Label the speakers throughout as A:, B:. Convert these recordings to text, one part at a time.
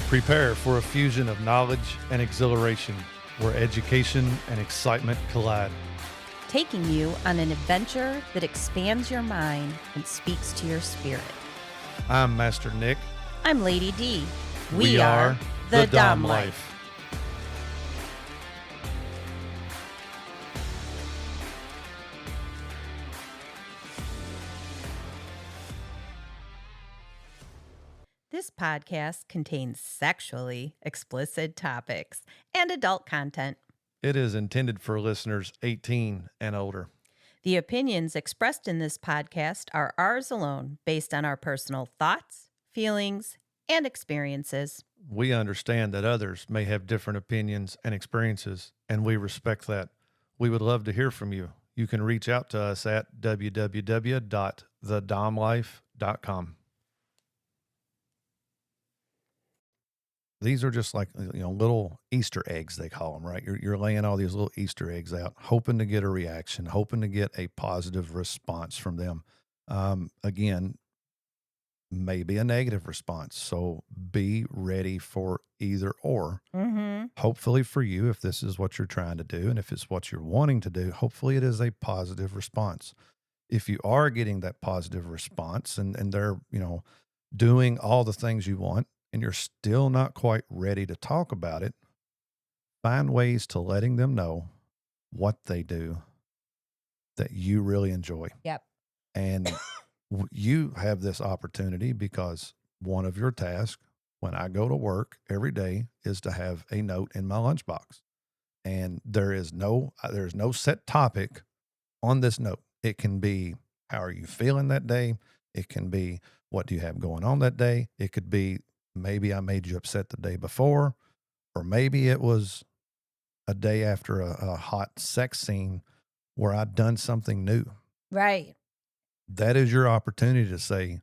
A: Prepare for a fusion of knowledge and exhilaration where education and excitement collide.
B: Taking you on an adventure that expands your mind and speaks to your spirit.
A: I'm Master Nick.
B: I'm Lady Dee.
A: We are the Dom Life.
B: This podcast contains sexually explicit topics and adult content.
A: It is intended for listeners 18 and older.
B: The opinions expressed in this podcast are ours alone, based on our personal thoughts, feelings, and experiences.
A: We understand that others may have different opinions and experiences, and we respect that. We would love to hear from you. You can reach out to us at www.thedomlife.com. These are just like, little Easter eggs, they call them, right? You're laying all these little Easter eggs out, hoping to get a reaction, hoping to get a positive response from them. Again, maybe a negative response. So be ready for either or.
B: Mm-hmm.
A: Hopefully for you, if this is what you're trying to do, and if it's what you're wanting to do, hopefully it is a positive response. If you are getting that positive response and they're, doing all the things you want, and you're still not quite ready to talk about it, find ways to letting them know what they do that you really enjoy.
B: Yep.
A: And you have this opportunity because one of your tasks when I go to work every day is to have a note in my lunchbox. And there's no set topic on this note. It can be, how are you feeling that day? It can be, what do you have going on that day? It could be, maybe I made you upset the day before, or maybe it was a day after a hot sex scene where I'd done something new.
B: Right.
A: That is your opportunity to say,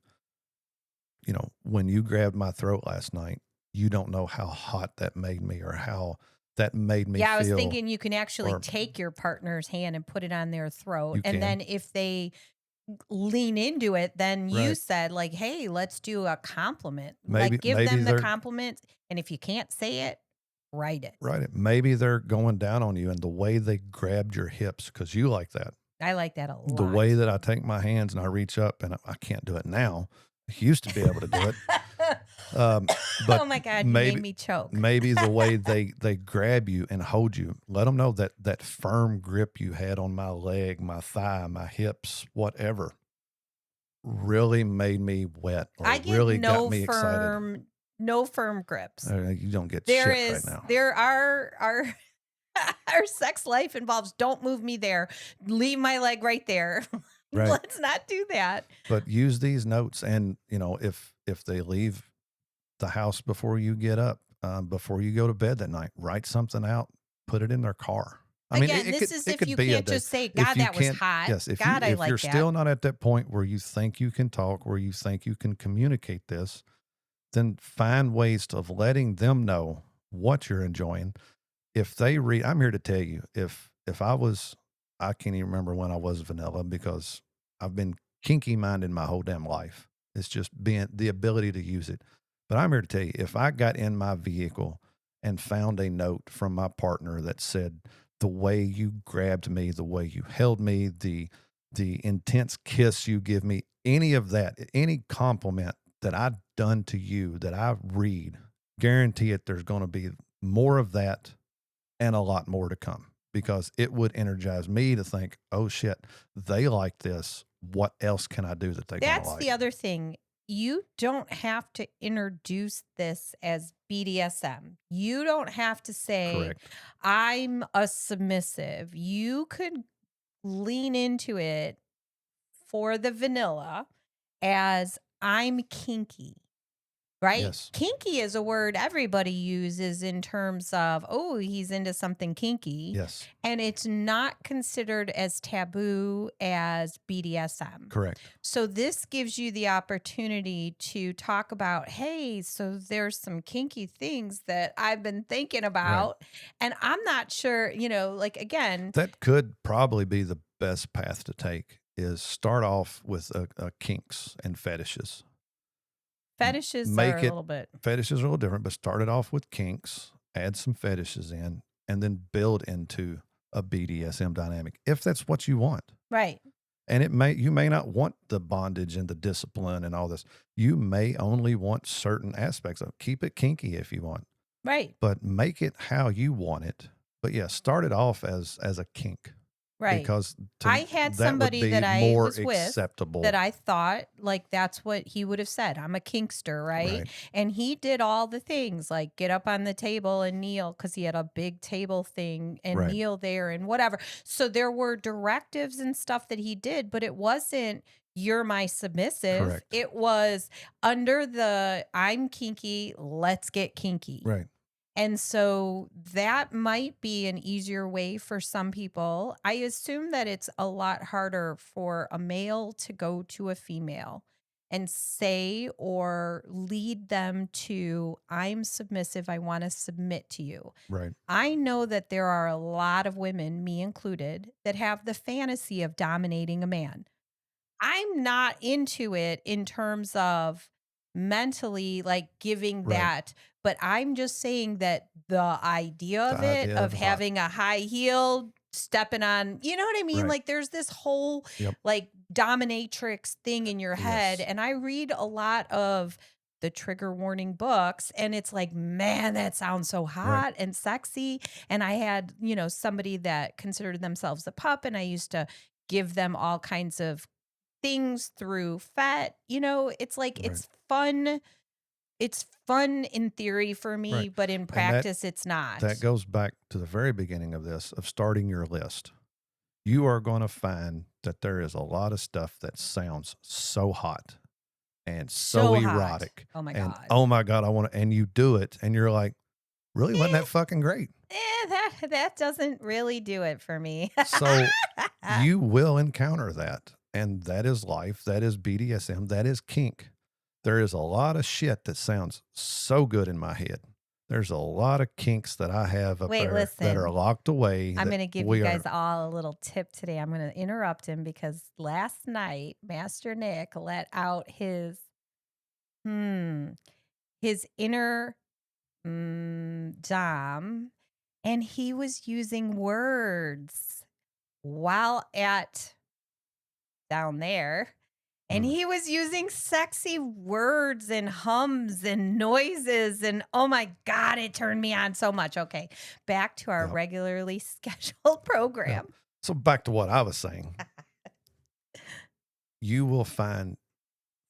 A: when you grabbed my throat last night, you don't know how hot that made me or how that made me feel.
B: Yeah, I was thinking you can actually take your partner's hand and put it on their throat. And then if they lean into it, then you
A: Right.
B: said like, hey, let's do a compliment.
A: Maybe,
B: like give
A: maybe
B: them the
A: they're-
B: compliment. And if you can't say it, write it.
A: Right. Maybe they're going down on you and the way they grabbed your hips, because you like that.
B: I like that a lot.
A: The way that I take my hands and I reach up, and I can't do it now. I used to be able to do it. But
B: oh my God, you made me choke.
A: Maybe the way they grab you and hold you, let them know that firm grip you had on my leg, my thigh, my hips, whatever, really made me wet, or
B: I get
A: really
B: no
A: got me
B: firm,
A: excited.
B: No firm grips.
A: You don't get
B: There
A: shit
B: is,
A: right now.
B: there are our sex life involves, don't move me there. Leave my leg right there.
A: Right.
B: Let's not do that.
A: But use these notes, and if they leave the house before you get up, before you go to bed that night, write something out, put it in their car.
B: Again, this is if you can't just say, God, that was hot.
A: Yes, if
B: God, I like
A: you're
B: that.
A: still not at that point where you think you can talk, where you think you can communicate this, then find ways of letting them know what you're enjoying. If they read, I'm here to tell you, if I can't even remember when I was vanilla, because I've been kinky minded my whole damn life. It's just been the ability to use it. But I'm here to tell you, if I got in my vehicle and found a note from my partner that said, the way you grabbed me, the way you held me, the intense kiss you give me, any of that, any compliment that I've done to you that I read, guarantee it, there's going to be more of that and a lot more to come, because it would energize me to think, oh shit, they like this. What else can I do that they're going to like?
B: That's the other thing. You don't have to introduce this as BDSM. You don't have to say,
A: Correct.
B: I'm a submissive. You could lean into it for the vanilla as I'm kinky. Right?
A: Yes.
B: Kinky is a word everybody uses in terms of, oh, he's into something kinky.
A: Yes.
B: And it's not considered as taboo as BDSM.
A: Correct.
B: So this gives you the opportunity to talk about, hey, so there's some kinky things that I've been thinking about. Right. And I'm not sure, again.
A: That could probably be the best path to take, is start off with a kinks and fetishes.
B: Fetishes are
A: Make
B: a
A: it
B: little bit
A: fetishes are a little different, but start it off with kinks, add some fetishes in, and then build into a BDSM dynamic if that's what you want.
B: right,
A: And you may not want the bondage and the discipline and all this. You may only want certain aspects of it. Keep it kinky if you want,
B: right,
A: but make it how you want it. But yeah, start it off as a kink
B: right.
A: because
B: I
A: to
B: had
A: that would
B: somebody
A: be
B: that I
A: more
B: was with that
A: acceptable.
B: I thought like that's what he would have said. I'm a kinkster, right?
A: Right.
B: And he did all the things like get up on the table and kneel because he had a big table thing and
A: Right.
B: kneel there and whatever. So there were directives and stuff that he did, but it wasn't you're my submissive.
A: Correct.
B: It was under the I'm kinky, let's get kinky.
A: Right.
B: And so that might be an easier way for some people. I assume that it's a lot harder for a male to go to a female and say or lead them to, I'm submissive, I want to submit to you.
A: Right.
B: I know that there are a lot of women, me included, that have the fantasy of dominating a man. I'm not into it in terms of mentally like giving
A: Right.
B: that, but I'm just saying that the idea
A: The
B: of it,
A: idea
B: of
A: of hot.
B: having a high heel, stepping on, you know what I mean?
A: Right.
B: Like there's this whole
A: Yep.
B: like dominatrix thing in your head.
A: Yes.
B: And I read a lot of the trigger warning books and it's like, man, that sounds so
A: Right.
B: hot and sexy. And I had, somebody that considered themselves a pup and I used to give them all kinds of things through fat, it's like
A: Right.
B: it's fun in theory for me,
A: Right.
B: but in
A: And
B: practice it's
A: that
B: not.
A: goes back to the very beginning of this of starting your list. You are going to find that there is a lot of stuff that sounds so hot and so
B: So hot.
A: erotic.
B: Oh my
A: And
B: god.
A: oh my God, I want to, and you do it and you're like, really? Wasn't that
B: Eh,
A: fucking great?
B: that doesn't really do it for me.
A: So you will encounter that. And that is life. That is BDSM. That is kink. There is a lot of shit that sounds so good in my head. There's a lot of kinks that I have up
B: Wait,
A: there that are
B: listen.
A: locked away
B: I'm
A: that
B: going to give you
A: we
B: guys
A: are
B: all a little tip today. I'm going to interrupt him because last night Master Nick let out hmm his inner dom, and he was using words while at down there. And
A: mm,
B: he was using sexy words and hums and noises. And oh my God, it turned me on so much. Okay, back to our
A: yeah,
B: regularly scheduled
A: yeah.
B: program.
A: So back to what I was saying. You will find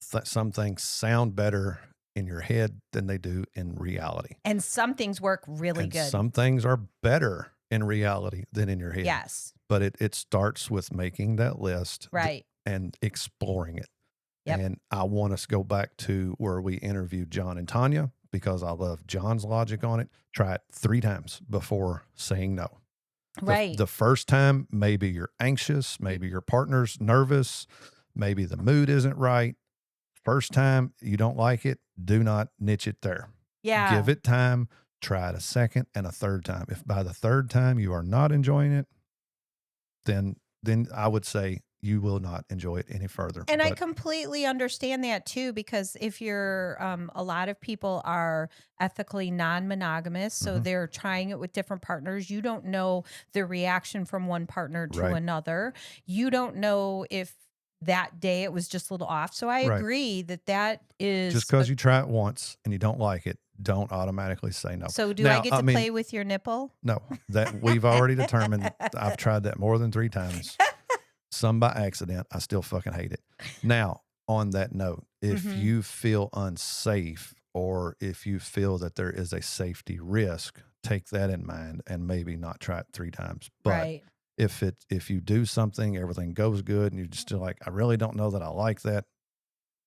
A: some things sound better in your head than they do in reality.
B: And some things work really
A: And
B: good.
A: some things are better in reality than in your head.
B: Yes,
A: But it starts with making that list
B: right.
A: and exploring it.
B: Yep,
A: And I want us to go back to where we interviewed John and Tanya because I love John's logic on it. Try it 3 times before saying no.
B: right.
A: The first time, maybe you're anxious, maybe your partner's nervous, maybe the mood isn't right. First time you don't like it, do not niche it there. Give
B: Yeah.
A: it time, try it a second and a third time. If by the third time you are not enjoying it, then I would say you will not enjoy it any further.
B: And I
A: But
B: completely understand that too, because if you're, a lot of people are ethically non monogamous, so
A: mhm,
B: they're trying it with different partners. You don't know the reaction from one partner to
A: right,
B: another. You don't know if that day it was just a little off. So I
A: right.
B: agree that that
A: Just
B: is.
A: because you try it once and you don't like it, don't automatically say no.
B: So do I
A: Now,
B: get
A: I
B: to
A: mean,
B: play with your nipple?
A: no, that we've already determined. I've tried that more than 3 times. Some by accident. I still fucking hate it. Now, on that note, if
B: Hmm.
A: you feel unsafe or if you feel that there is a safety risk, take that in mind and maybe not try it 3 times. But
B: Right.
A: if you do something, everything goes good, and you're just still like, I really don't know that I like that,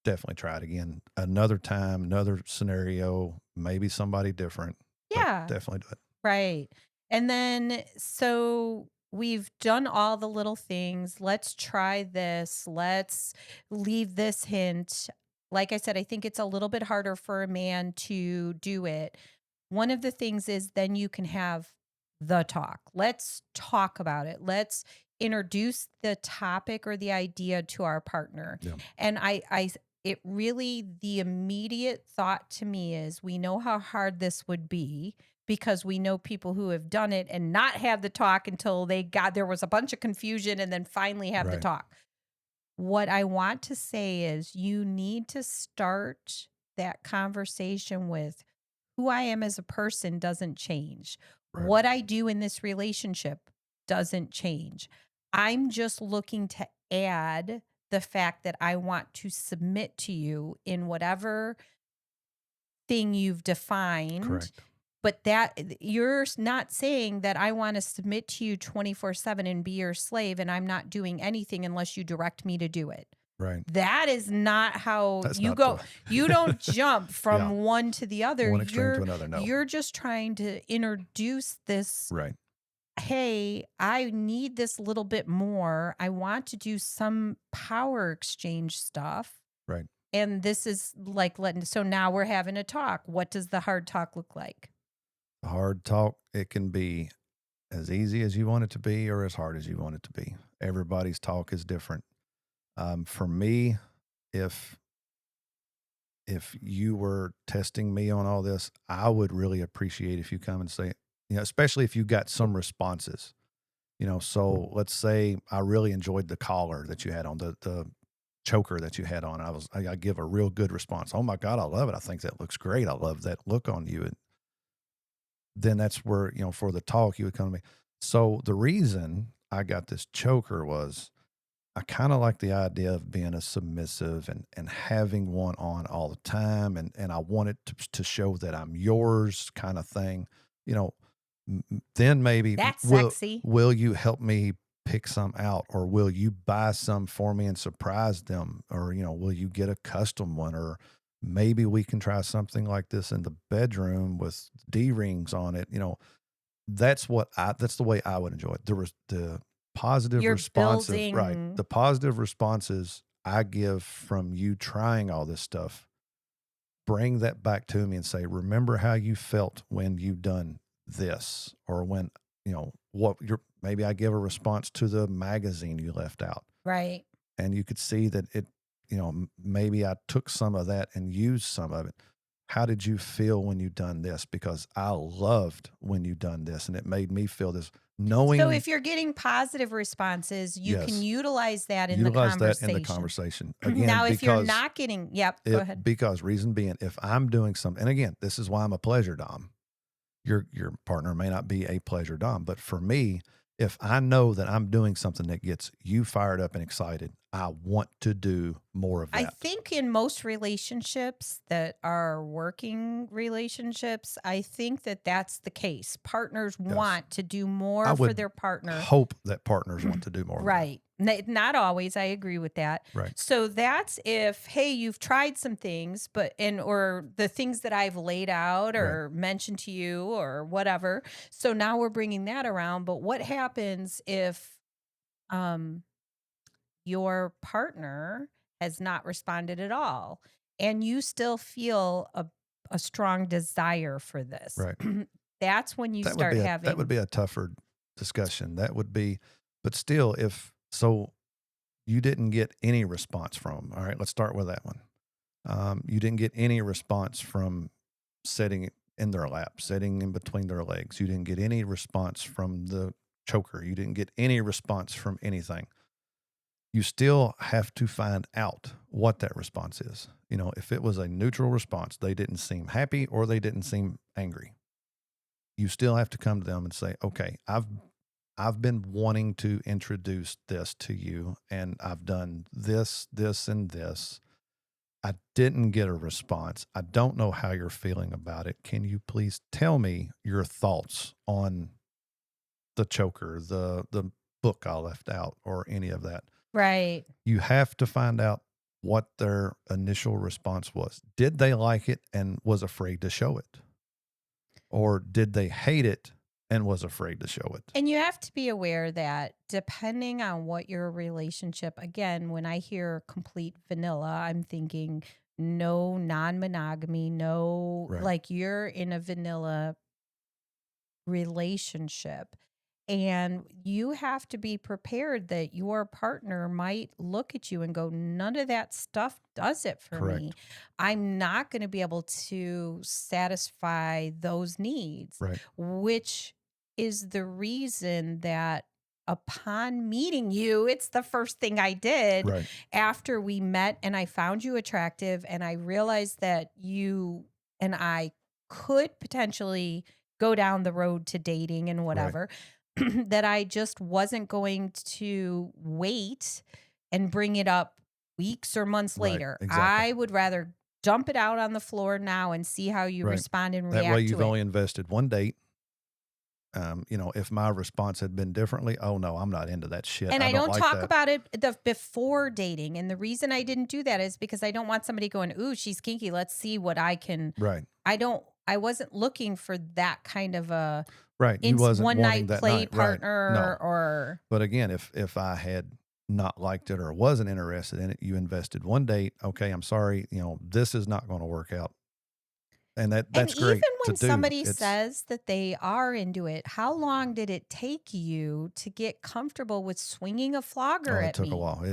A: definitely try it again. Another time, another scenario, maybe somebody different, but
B: Yeah.
A: definitely do it.
B: Right. And then, so we've done all the little things. Let's try this. Let's leave this hint. Like I said, I think it's a little bit harder for a man to do it. One of the things is then you can have the talk. Let's talk about it. Let's introduce the topic or the idea to our partner.
A: Yeah.
B: And I it really, the immediate thought to me is we know how hard this would be because we know people who have done it and not had the talk until there was a bunch of confusion and then finally have the
A: Right.
B: talk. What I want to say is you need to start that conversation with who I am as a person doesn't change.
A: Right.
B: What I do in this relationship doesn't change. I'm just looking to add the fact that I want to submit to you in whatever thing you've defined.
A: Correct.
B: But you're not saying that I want to submit to you 24/7 and be your slave, and I'm not doing anything unless you direct me to do it.
A: Right.
B: That is not how
A: That's
B: you
A: not
B: go.
A: the
B: You don't jump
A: yeah,
B: from one to the other.
A: one extreme to another. No.
B: You're just trying to introduce this,
A: Right.
B: "Hey, I need this little bit more. I want to do some power exchange stuff."
A: Right.
B: And this is like letting so now we're having a talk. What does the hard talk look like?
A: Hard talk, it can be as easy as you want it to be or as hard as you want it to be. Everybody's talk is different. For me, if you were testing me on all this, I would really appreciate if you come and say, especially if you got some responses. So let's say I really enjoyed the collar that you had on, the choker that you had on. I give a real good response. Oh my God, I love it. I think that looks great. I love that look on you. And then that's where, for the talk, you would come to me. So the reason I got this choker was I kind of like the idea of being a submissive and having one on all the time. And I wanted to show that I'm yours kind of thing. You know, then maybe
B: That's sexy.
A: will you help me pick some out, or will you buy some for me and surprise them, or will you get a custom one, or maybe we can try something like this in the bedroom with D rings on it. That's the way I would enjoy it. The positive
B: You're
A: responsive, right?
B: building
A: The positive responses I give from you trying all this stuff, bring that back to me and say, remember how you felt when you done this, or when, what your, maybe I give a response to the magazine you left out,
B: right.
A: and you could see that it, maybe I took some of that and used some of it. How did you feel when you done this? Because I loved when you done this, and it made me feel this.
B: So
A: Knowing,
B: if you're getting positive responses, you can
A: yes,
B: utilize that in the
A: utilize that in the
B: conversation.
A: conversation again,
B: Now, if you're not getting, yep, go ahead.
A: because reason being, if I'm doing something, and again, this is why I'm a pleasure dom. Your partner may not be a pleasure dom, but for me, if I know that I'm doing something that gets you fired up and excited, I want to do more of
B: I
A: that.
B: think in most relationships that are working relationships, I think that that's the case. Partners
A: Yes.
B: want to do
A: I
B: more for
A: would
B: their partner.
A: hope that partners want to do more of that.
B: Right. Not always. I agree with that.
A: Right.
B: So that's if, hey, you've tried some things, or the things that I've laid out
A: Right.
B: or mentioned to you or whatever. So now we're bringing that around. But what happens if um, your partner has not responded at all and you still feel a strong desire for this?
A: Right.
B: That's when you start
A: That would
B: having,
A: be a tougher discussion. That would be, but still, if so, you didn't get any response from 'em. All right, let's start with that one. You didn't get any response from sitting in their lap, sitting in between their legs. You didn't get any response from the choker. You didn't get any response from anything. You still have to find out what that response is. If it was a neutral response, they didn't seem happy or they didn't seem angry. You still have to come to them and say, "Okay, I've been wanting to introduce this to you, and I've done this, this, and this. I didn't get a response. I don't know how you're feeling about it. Can you please tell me your thoughts on the choker, the book I left out, or any of that?"
B: right.
A: You have to find out what their initial response was. Did they like it and was afraid to show it? Or did they hate it and was afraid to show it?
B: And you have to be aware that depending on what your relationship, again, when I hear complete vanilla, I'm thinking no non monogamy, no,
A: Right.
B: like you're in a vanilla relationship. And you have to be prepared that your partner might look at you and go, none of that stuff does it for me.
A: Correct.
B: I'm not going to be able to satisfy those needs,
A: Right.
B: which is the reason that upon meeting you, it's the first thing I did
A: Right.
B: after we met and I found you attractive and I realized that you and I could potentially go down the road to dating and
A: Right.
B: whatever. That I just wasn't going to wait and bring it up weeks or months
A: Right.
B: later.
A: Exactly.
B: I would rather dump it out on the floor now and see how you
A: Right.
B: respond and
A: That way
B: react to
A: you've
B: it.
A: only invested one date. If my response had been differently, oh no, I'm not into that shit.
B: And
A: I
B: I
A: don't
B: don't
A: like
B: talk
A: that.
B: about it the before dating. And the reason I didn't do that is because I don't want somebody going, "Ooh, she's kinky. Let's see what I can."
A: Right.
B: I wasn't looking for that kind of a
A: Right. You wasn't
B: one
A: wanting
B: night
A: that
B: play
A: night. Right.
B: partner
A: No.
B: or
A: But again, if I had not liked it or wasn't interested in it, you invested one date. Okay, I'm sorry. This is not going to work out, and
B: And
A: that's great
B: even
A: to
B: when
A: do.
B: somebody
A: It's
B: says that they are into it, how long did it take you to get comfortable with swinging a flogger
A: oh, it
B: at
A: took a
B: me?
A: while.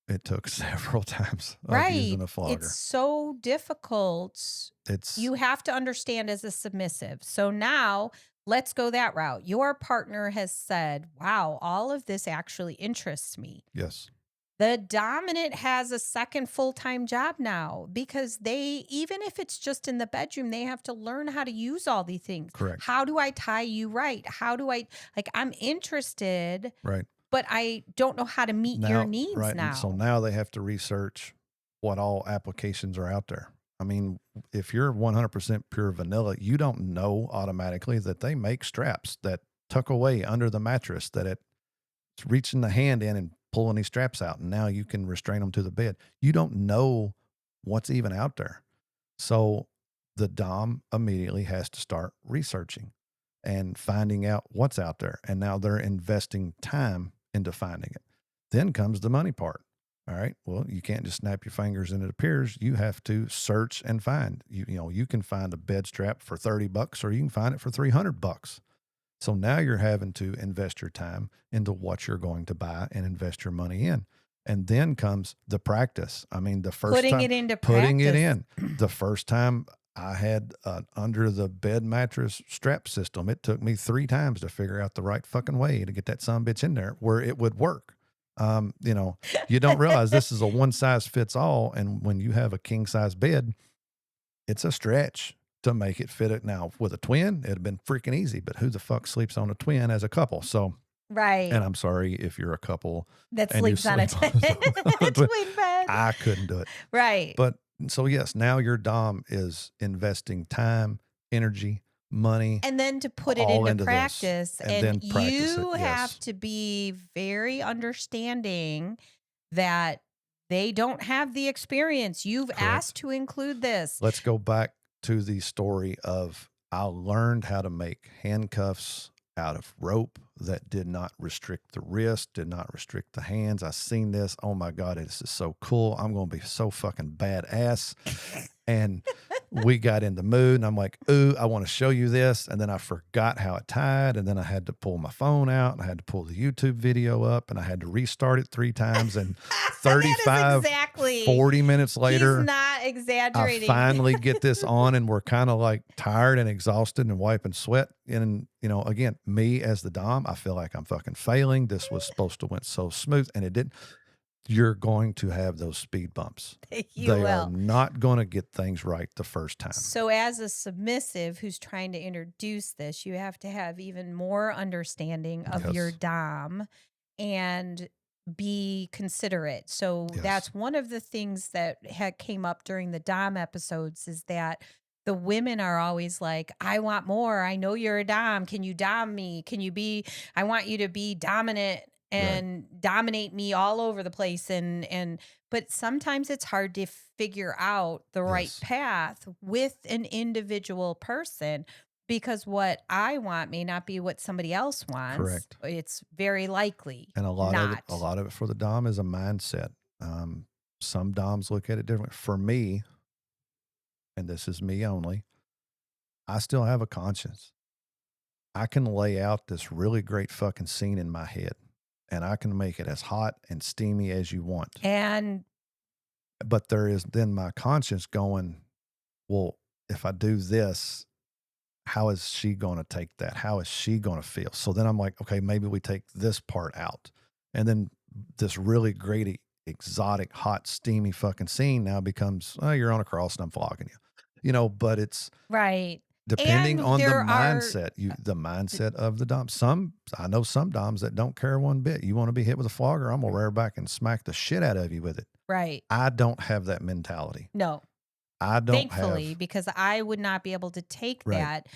A: It took several times of
B: Right.
A: using a
B: It's
A: flogger.
B: so difficult.
A: It's
B: You have to understand as a submissive. So now let's go that route. Your partner has said, wow, all of this actually interests me.
A: yes,
B: The dominant has a second full-time job now because they, even if it's just in the bedroom, they have to learn how to use all these things.
A: correct.
B: How do I tie you right? How do I, like, I'm interested,
A: Right.
B: but I don't know how to meet your
A: Now,
B: needs
A: right. And so
B: now.
A: now they have to research what all applications are out there. I mean, if you're 100% pure vanilla, you don't know automatically that they make straps that tuck away under the mattress, that it's reaching the hand in and pulling these straps out. And now you can restrain them to the bed. You don't know what's even out there. So the Dom immediately has to start researching and finding out what's out there. And now they're investing time into finding it. Then comes the money part. All right. Well, you can't just snap your fingers and it appears. You have to search and find. You can find a bed strap for $30 or you can find it for $300. So now you're having to invest your time into what you're going to buy and invest your money in. And then comes the practice. I mean, the first
B: Putting
A: time
B: it into
A: putting it
B: practice.
A: in, the first time I had an under the bed mattress strap system, it took me 3 times to figure out the right fucking way to get that son bitch in there where it would work. Um, you know, you don't realize this is a one size fits all. And when you have a king size bed, it's a stretch to make it fit it. Now with a twin, it'd have been freaking easy, but who the fuck sleeps on a twin as a couple? So, and
B: Right.
A: I'm sorry if you're a couple
B: That
A: and you
B: sleeps on a
A: sleep on a twin.
B: twin bed.
A: I couldn't do it.
B: Right.
A: But so yes, now your Dom is investing time, energy, money,
B: And then to put it
A: all
B: into
A: into this
B: practice,
A: and
B: and
A: then practice it.
B: you have
A: Yes,
B: to be very understanding that they don't have the experience. You've
A: correct.
B: asked to include this.
A: Let's go back to the story of I learned how to make handcuffs out of rope that did not restrict the wrist, did not restrict the hands. I seen this. Oh my God, this is so cool. I'm going to be so fucking badass. And we got in the mood and I'm like, ooh, I want to show you this. And then I forgot how it tied. And then I had to pull my phone out and I had to pull the YouTube video up and I had to restart it 3 times. And
B: That is
A: 35,
B: exactly.
A: 40 minutes
B: He's
A: later,
B: not
A: I
B: exaggerating.
A: finally get this on and we're kind of like tired and exhausted and wiping sweat. And, again, me as the Dom, I feel like I'm fucking failing. This was supposed to went so smooth and it didn't. You're going to have those speed bumps.
B: You
A: They are
B: will.
A: not going to get things right the first time.
B: So, as a submissive who's trying to introduce this, you have to have even more understanding of your
A: Yes.
B: Dom and be considerate. So,
A: Yes.
B: that's one of the things that had came up during the Dom episodes is that the women are always like, I want more. I know you're a Dom. Can you Dom me? Can you be, I want you to be dominant
A: Right.
B: and dominate me all over the place and but sometimes it's hard to figure out the right
A: Yes.
B: path with an individual person because what I want may not be what somebody else wants.
A: Correct.
B: It's very likely
A: And a
B: not.
A: lot of it for the Dom is a mindset. Um, some Doms look at it differently. For me, and this is me only, I still have a conscience. I can lay out this really great fucking scene in my head, and I can make it as hot and steamy as you want.
B: And
A: But there is then my conscience going, well, if I do this, how is she going to take that? How is she going to feel? So then I'm like, okay, maybe we take this part out. And then this really great, exotic, hot, steamy fucking scene now becomes, oh, you're on a cross and I'm flogging you. But it's
B: right.
A: depending
B: And
A: on the
B: there are
A: mindset, the
B: th
A: mindset of the dom. I know some doms that don't care one bit. You want to be hit with a flogger, I'm gonna rear back and smack the shit out of you with it.
B: right.
A: I don't have that mentality.
B: No.
A: I don't
B: Thankfully,
A: have
B: because I would not be able to take
A: right.
B: that,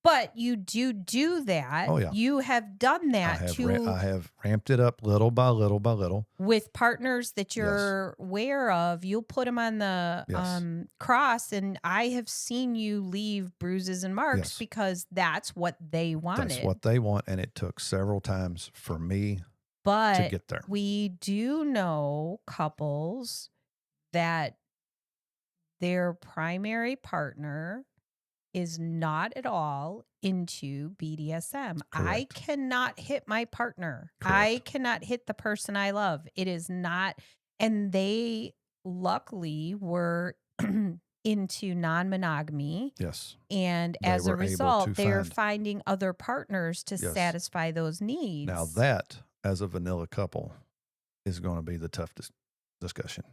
B: but you do that.
A: Oh yeah.
B: You have done that to
A: I have ramped it up little by little by little.
B: with partners that
A: Yes.
B: you're aware of, you'll put them on the,
A: Yes.
B: cross, and I have seen you leave bruises and marks
A: Yes.
B: because that's what they
A: That's
B: wanted.
A: what they want, and it took several times for me to
B: But
A: get there.
B: we do know couples that their primary partner is not at all into BDSM. I
A: Correct.
B: cannot hit my partner. I
A: Correct.
B: cannot hit the person I love. It is not, and they luckily were into non monogamy.
A: Yes.
B: And
A: They
B: as a
A: were able to
B: result, they're
A: find
B: finding other partners to
A: yes.
B: satisfy those
A: Now
B: needs.
A: that, as a vanilla couple, is gonna be the tough discussion.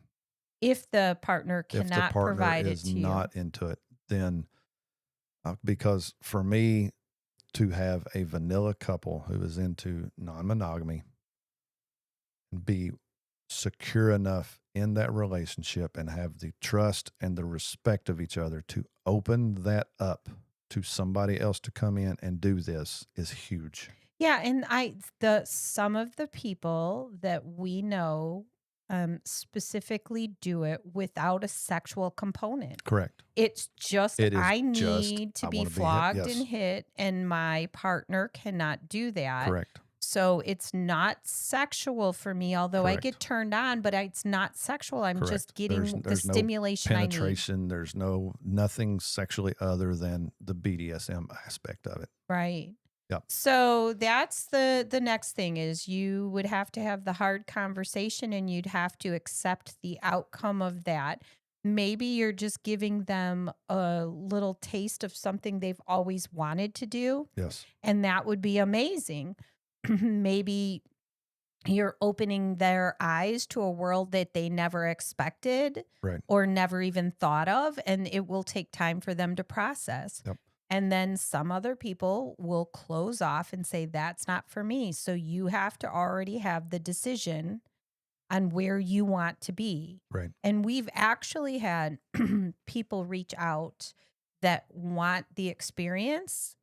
B: If the partner
A: If the
B: cannot
A: partner
B: provide it
A: is
B: to you.
A: not into it, then because for me to have a vanilla couple who is into non-monogamy and be secure enough in that relationship and have the trust and the respect of each other to open that up to somebody else to come in and do this is huge.
B: Yeah, and the some of the people that we know specifically do it without a sexual component.
A: Correct.
B: It's just
A: It is
B: I
A: just
B: need to
A: I
B: be
A: want to be hit.
B: flogged and
A: Yes.
B: hit, and my partner cannot do that.
A: Correct.
B: So it's not sexual for me, although I
A: Correct.
B: get turned on, but it's not sexual. I'm just
A: Correct.
B: getting the
A: There's no
B: stimulation I need.
A: penetration. There's nothing sexually other than the BDSM aspect of it.
B: Right.
A: Yep.
B: So that's the next thing is you would have to have the hard conversation and you'd have to accept the outcome of that. Maybe you're just giving them a little taste of something they've always wanted to do,
A: Yes.
B: and that would be amazing. Maybe you're opening their eyes to a world that they never expected
A: Right.
B: or never even thought of, and it will take time for them to process.
A: Yep.
B: And then some other people will close off and say, that's not for me. So you have to already have the decision on where you want to be.
A: Right.
B: And we've actually had people reach out that want the experience,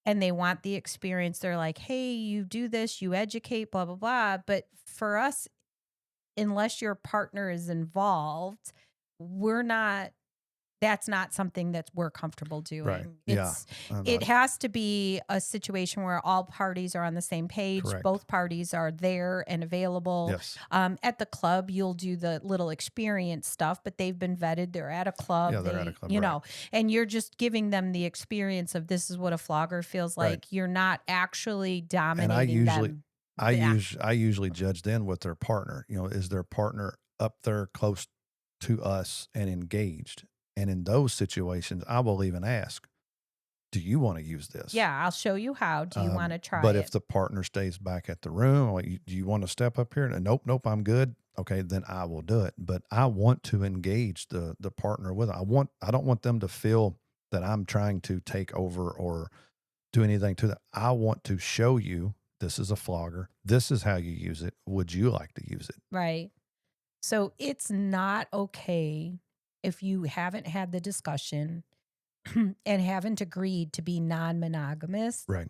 B: and they want the experience. They're like, hey, you do this, you educate, blah, blah, blah. But for us, unless your partner is involved, we're not that's not something that we're comfortable
A: Right.
B: doing.
A: Yeah. I'm
B: It
A: not
B: has to be a situation where all parties are on the same page,
A: correct.
B: both parties are there and available.
A: Yes.
B: At the club, you'll do the little experience stuff, but they've been vetted. They're at a club.
A: Yeah, they're at a
B: They,
A: club. Right.
B: and you're just giving them the experience of this is what a flogger feels
A: Right.
B: like. You're not actually
A: And
B: dominating them. That
A: I usually judge then with their partner. Is their partner up there close to us and engaged? And in those situations, I will even ask, do you want to use this?
B: Yeah, I'll show you how. Do you want to try
A: But if
B: it?
A: the partner stays back at the room, like, do you want to step up here? And nope, nope, I'm good. Okay, then I will do it. But I want to engage the partner with it. I don't want them to feel that I'm trying to take over or do anything to that. I want to show you this is a flogger. This is how you use it. Would you like to use it?
B: Right. So it's not okay if you haven't had the discussion and haven't agreed to be non monogamous
A: Right.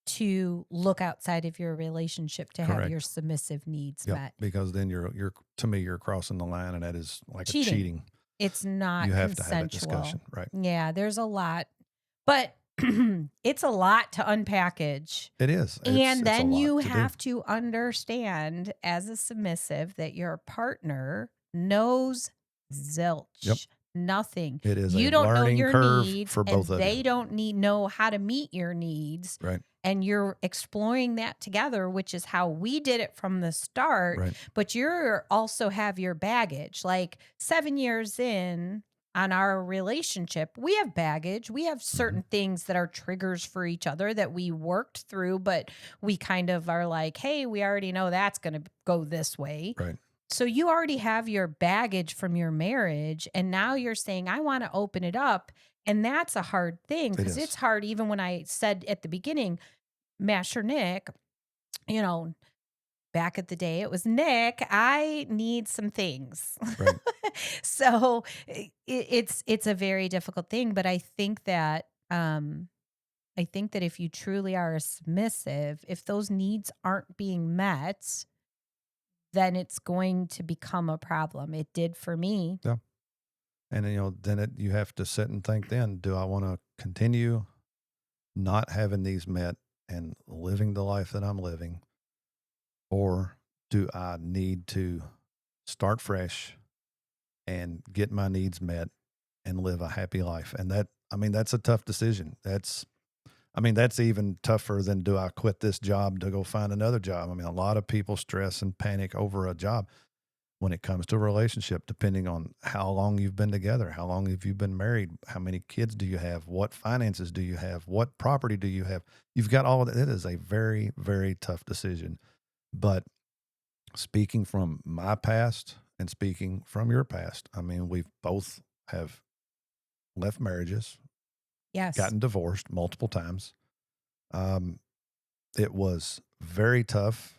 B: to look outside of your relationship to have your
A: Correct.
B: submissive needs
A: Yep.
B: met.
A: Because then you're to me, you're crossing the line and that is like a
B: Cheating.
A: cheating.
B: It's
A: You
B: not
A: have to have that discussion.
B: consensual.
A: Right.
B: Yeah, there's a lot, but it's a lot to unpackage.
A: It is.
B: And
A: It's a
B: then
A: lot
B: you
A: to do.
B: have to understand as a submissive that your partner knows zilch.
A: Yep.
B: Nothing.
A: It is a
B: You don't know
A: learning
B: your
A: curve
B: needs,
A: for both
B: and
A: of you.
B: they don't know how to meet your needs.
A: Right.
B: And you're exploring that together, which is how we did it from the start.
A: Right.
B: But you're also have your baggage. Like 7 years in on our relationship, we have baggage. We have
A: Hmm.
B: certain things that are triggers for each other that we worked through, but we kind of are like, hey, we already know that's going to go this way.
A: Right.
B: So you already have your baggage from your marriage. And now you're saying, I want to open it up. And that's a hard thing
A: It
B: because it's
A: is.
B: hard. Even when I said at the beginning, Master Nick, you know, back at the day, it was Nick, I need some things.
A: Right.
B: So it's a very difficult thing. But I think that if you truly are a submissive, if those needs aren't being met, then it's going to become a problem. It did for me.
A: Yeah. And then you have to sit and think, then, do I want to continue not having these met and living the life that I'm living? Or do I need to start fresh and get my needs met and live a happy life? And that's a tough decision. That's even tougher than, do I quit this job to go find another job? A lot of people stress and panic over a job when it comes to a relationship, depending on how long you've been together, how long have you been married, how many kids do you have, what finances do you have, what property do you have? You've got all of that. It is a very, very tough decision. But speaking from my past and speaking from your past, we've both have left marriages,
B: Yes.
A: gotten divorced multiple times. Um, it was very tough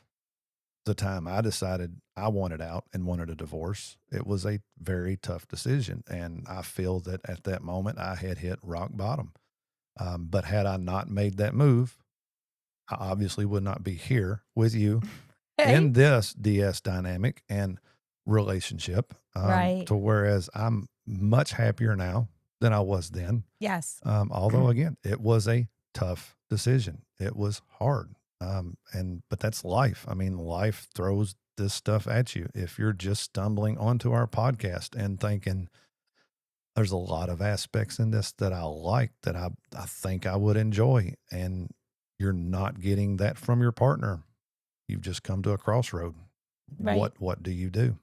A: the time I decided I wanted out and wanted a divorce. It was a very tough decision. And I feel that at that moment I had hit rock bottom. But had I not made that move, I obviously would not be here with you
B: Right.
A: in this DS dynamic and relationship.
B: Right.
A: To whereas I'm much happier now than I was then.
B: Yes.
A: Although again, it was a tough decision. It was hard. But that's life. Life throws this stuff at you. If you're just stumbling onto our podcast and thinking there's a lot of aspects in this that I like, that I think I would enjoy, and you're not getting that from your partner, you've just come to a crossroad.
B: Right.
A: What do you do?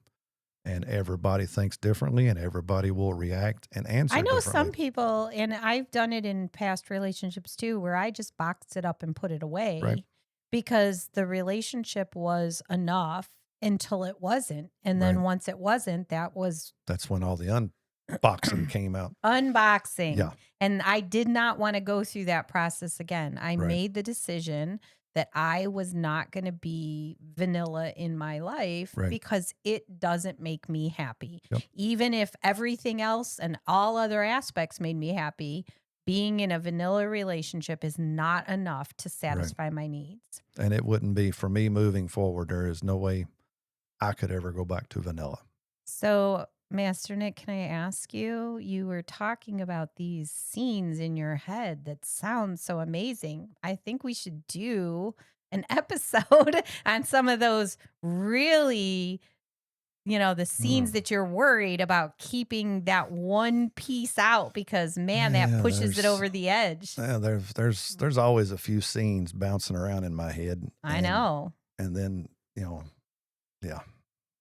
A: And everybody thinks differently, and everybody will react and
B: I
A: answer
B: know some
A: differently.
B: people, and I've done it in past relationships too, where I just boxed it up and put it
A: Right.
B: away because the relationship was enough until it wasn't. And
A: Right.
B: then once it wasn't, that was
A: That's when all the unboxing came out.
B: unboxing.
A: Yeah.
B: And I did not want to go through that process again. I
A: Right.
B: made the decision that I was not going to be vanilla in my life
A: Right.
B: because it doesn't make me happy.
A: Yep.
B: Even if everything else and all other aspects made me happy, being in a vanilla relationship is not enough to
A: Right.
B: satisfy my needs.
A: And it wouldn't be for me moving forward. There is no way I could ever go back to vanilla.
B: So, Master Nick, can I ask you? You were talking about these scenes in your head that sound so amazing. I think we should do an episode on some of those really, the
A: Mm.
B: scenes that you're worried about keeping that one piece out because, man, that
A: Yeah,
B: pushes it over the edge.
A: there's always a few scenes bouncing around in my head,
B: I know.
A: and then yeah,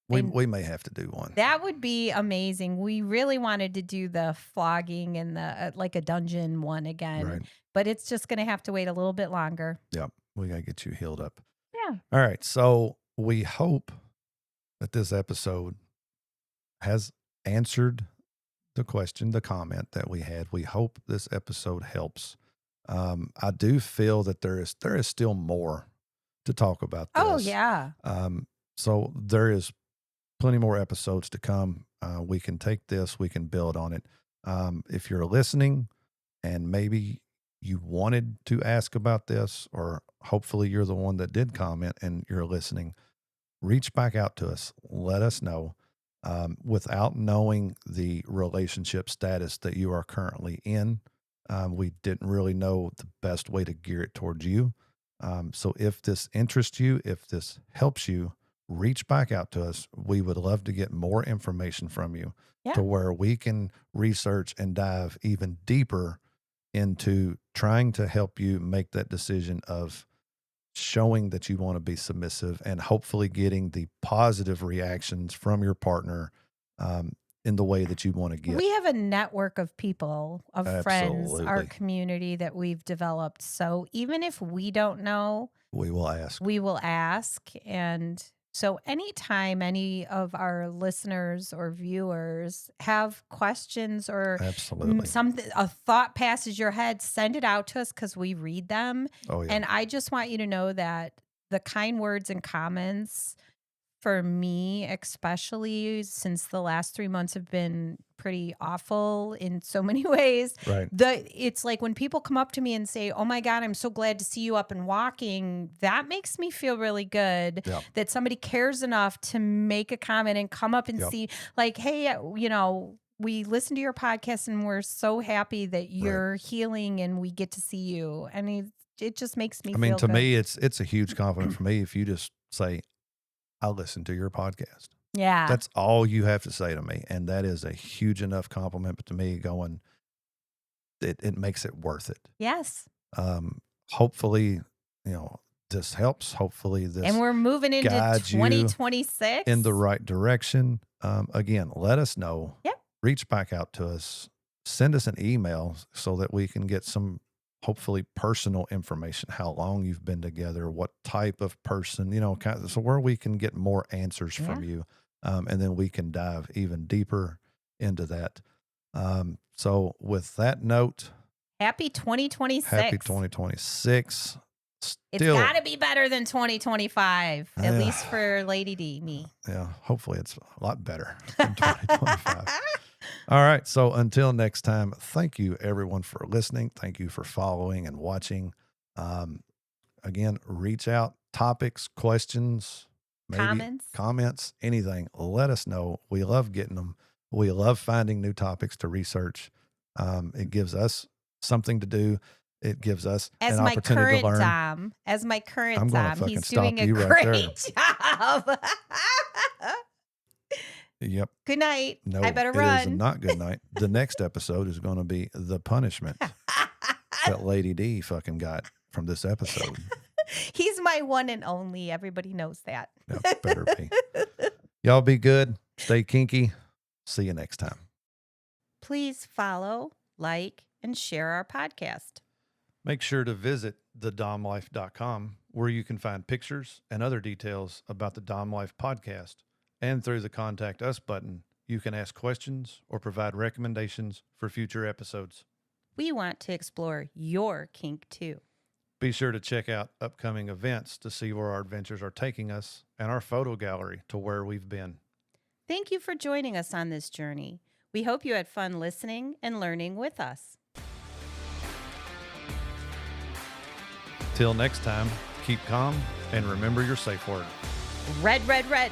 A: we
B: And
A: we may have to do one.
B: that would be amazing. We really wanted to do the flogging and the like a dungeon one again,
A: Right.
B: but it's just going to have to wait a little bit longer.
A: Yeah, we gotta get you healed up.
B: Yeah.
A: All right, so we hope that this episode has answered the question, the comment that we had. We hope this episode helps. I do feel that there is still more to talk about
B: Oh,
A: this.
B: yeah.
A: So there is plenty more episodes to come. We can take this, we can build on it. If you're listening and maybe you wanted to ask about this, or hopefully you're the one that did comment and you're listening, reach back out to us. Let us know. Without knowing the relationship status that you are currently in, we didn't really know the best way to gear it towards you. So if this interests you, if this helps you, reach back out to us. We would love to get more information from you
B: Yeah.
A: to where we can research and dive even deeper into trying to help you make that decision of showing that you want to be submissive and hopefully getting the positive reactions from your partner um, in the way that you want to get.
B: We have a network of people, of friends, our
A: Absolutely.
B: community that we've developed. So even if we don't know,
A: We will ask.
B: we will ask. And so anytime any of our listeners or viewers have questions or
A: Absolutely.
B: something, a thought passes your head, send it out to us because we read them.
A: Oh, yeah.
B: And I just want you to know that the kind words and comments for me, especially since the last 3 months have been pretty awful in so many ways,
A: Right.
B: it's like when people come up to me and say, "Oh my God, I'm so glad to see you up and walking," that makes me feel really good
A: Yeah.
B: that somebody cares enough to make a comment and come up and
A: Yep.
B: see, like, "Hey, we listen to your podcast and we're so happy that you're healing and we get to see you." And it just makes me
A: I mean,
B: feel
A: to
B: good.
A: me, it's a huge compliment for me if you just say, I listen to your podcast.
B: Yeah.
A: That's all you have to say to me. And that is a huge enough compliment to me going, it makes it worth it.
B: Yes.
A: Hopefully, this helps. Hopefully
B: And
A: this
B: we're moving into
A: guides you
B: 2026.
A: in the right direction. Again, let us know.
B: Yep.
A: Reach back out to us. Send us an email so that we can get some hopefully personal information, how long you've been together, what type of person, so where we can get more answers from you. And then we can dive even deeper into that. So with that note,
B: Happy 2026.
A: happy 2026.
B: It's got to be better than 2025, at
A: Yeah.
B: least for Lady D, me.
A: Yeah, hopefully it's a lot better than 2025. All right. So until next time, thank you everyone for listening. Thank you for following and watching. Again, reach out, topics, questions, maybe comments, anything. Let us know. We love getting them. We love finding new topics to research. It gives us something to do. It gives us an opportunity to learn.
B: As my current
A: I'm gonna
B: Dom,
A: fucking
B: he's
A: stop
B: doing a
A: you right there.
B: great job.
A: Yep.
B: Good night.
A: No,
B: I better
A: it
B: run.
A: is not good night. The next episode is going to be the punishment that Lady D fucking got from this episode.
B: He's my one and only. Everybody knows that.
A: Yeah, better be. Y'all be good. Stay kinky. See you next time.
B: Please follow, like, and share our podcast.
A: Make sure to visit thedomlife.com where you can find pictures and other details about the Dom Life podcast. And through the Contact Us button, you can ask questions or provide recommendations for future episodes.
B: We want to explore your kink too.
A: Be sure to check out upcoming events to see where our adventures are taking us and our photo gallery to where we've been.
B: Thank you for joining us on this journey. We hope you had fun listening and learning with us.
A: Till next time, keep calm and remember your safe word.
B: Red, red, red.